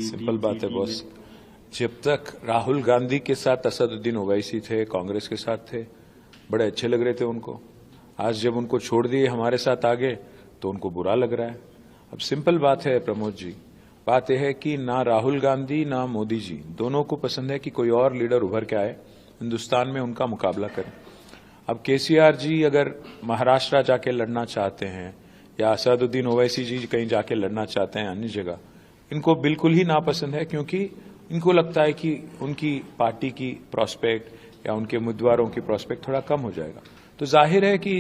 Simple बात है boss. जब तक राहुल गांधी के साथ असदुद्दीन ओवैसी थे, कांग्रेस के साथ थे, बड़े अच्छे लग रहे थे उनको। आज जब उनको छोड़ दिए, हमारे साथ आ गए, तो उनको बुरा लग रहा है। अब सिंपल बात है प्रमोद जी, बात यह है कि ना राहुल गांधी ना मोदी जी दोनों को पसंद है कि कोई और लीडर उभर के आए, हिंदुस्तान में उनका मुकाबला करे। अब केसीआर जी अगर महाराष्ट्र जाके लड़ना चाहते हैं या असदुद्दीन ओवैसी जी कहीं जाके लड़ना चाहते हैं अन्य जगह, इनको बिल्कुल ही नापसंद है, क्योंकि इनको लगता है कि उनकी पार्टी की प्रोस्पेक्ट या उनके उम्मीदवारों की प्रोस्पेक्ट थोड़ा कम हो जाएगा। तो जाहिर है कि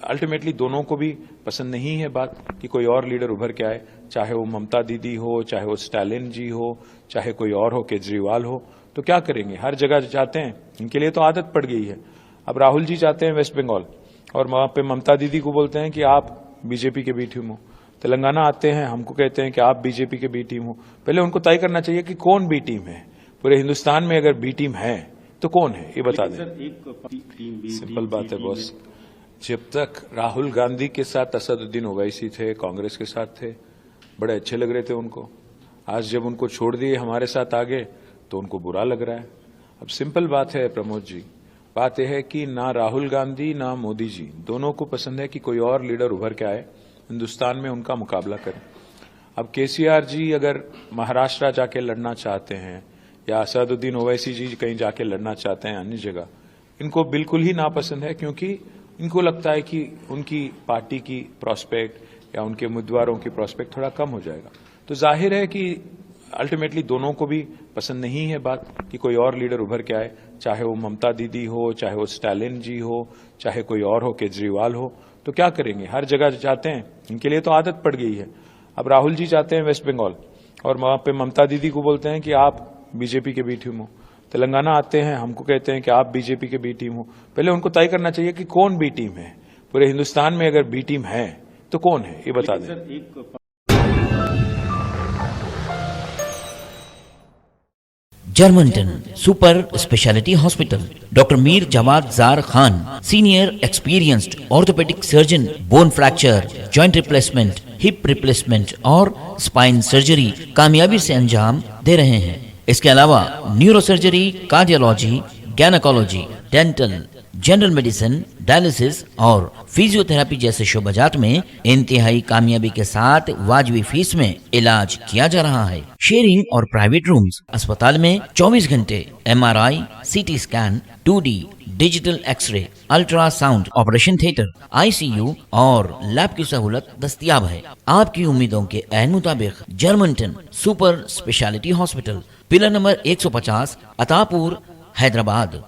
अल्टीमेटली दोनों को भी पसंद नहीं है बात कि कोई और लीडर उभर के आए, चाहे वो ममता दीदी हो, चाहे वो स्टालिन जी हो, चाहे कोई और हो, केजरीवाल हो। तो क्या करेंगे, हर जगह जाते हैं, इनके लिए तो आदत पड़ गई है। अब राहुल जी जाते हैं वेस्ट बंगाल और वहां पे ममता दीदी को बोलते हैं कि आप बीजेपी के बी टीम हो। तेलंगाना आते हैं, हमको कहते हैं कि आप बीजेपी के बी टीम हो। पहले उनको तय करना चाहिए कि कौन बी टीम है। पूरे हिंदुस्तान में अगर बी टीम है तो कौन है, ये बता दें। सिंपल बात है बॉस। जब तक राहुल गांधी के साथ असदुद्दीन ओवैसी थे, कांग्रेस के साथ थे, बड़े अच्छे लग रहे थे उनको। आज जब उनको छोड़ दिए, हमारे साथ आ गए, तो उनको बुरा लग रहा है। अब सिंपल बात है प्रमोद जी, बात यह है कि ना राहुल गांधी ना मोदी जी दोनों को पसंद है कि कोई और लीडर उभर के आए, हिंदुस्तान में उनका मुकाबला करे। अब केसीआर जी अगर महाराष्ट्र जाके लड़ना चाहते हैं या असदुद्दीन ओवैसी जी कहीं जाके लड़ना चाहते हैं अन्य जगह, इनको बिल्कुल ही नापसंद है, क्योंकि इनको लगता है कि उनकी पार्टी की प्रोस्पेक्ट या उनके उम्मीदवारों की प्रोस्पेक्ट थोड़ा कम हो जाएगा। तो जाहिर है कि अल्टीमेटली दोनों को भी पसंद नहीं है बात कि कोई और लीडर उभर के आए, चाहे वो ममता दीदी हो, चाहे वो स्टालिन जी हो, चाहे कोई और हो, केजरीवाल हो। तो क्या करेंगे, हर जगह जाते हैं, इनके लिए तो आदत पड़ गई है। अब राहुल जी जाते हैं वेस्ट बंगाल और वहां पे ममता दीदी को बोलते हैं कि आप बीजेपी के बी टीम हो। तेलंगाना आते हैं, हमको कहते हैं कि आप बीजेपी के बी टीम हो। पहले उनको तय करना चाहिए कि कौन बी टीम है। पूरे हिंदुस्तान में अगर बी टीम है तो कौन है, ये बता दें। Germanton super speciality hospital, doctor Mir Jawad Zar Khan, senior experienced orthopaedic surgeon, bone fracture, joint replacement, hip replacement और स्पाइन सर्जरी कामयाबी से अंजाम दे रहे हैं। इसके अलावा neurosurgery, cardiology, gynaecology, dental, general medicine, dialysis और फिजियोथेरेपी जैसे शोबाजात में इंतहाई कामयाबी के साथ वाजबी फीस में इलाज किया जा रहा है। शेयरिंग और प्राइवेट रूम्स, अस्पताल में 24 घंटे MRI, CT scan, 2D digital x-ray, ultrasound, operation theatre, ICU और लैब की सहूलत दस्तयाब है। आपकी उम्मीदों के ऐन मुताबिक Germanton super speciality hospital, pillar number 150, Attapur, Hyderabad.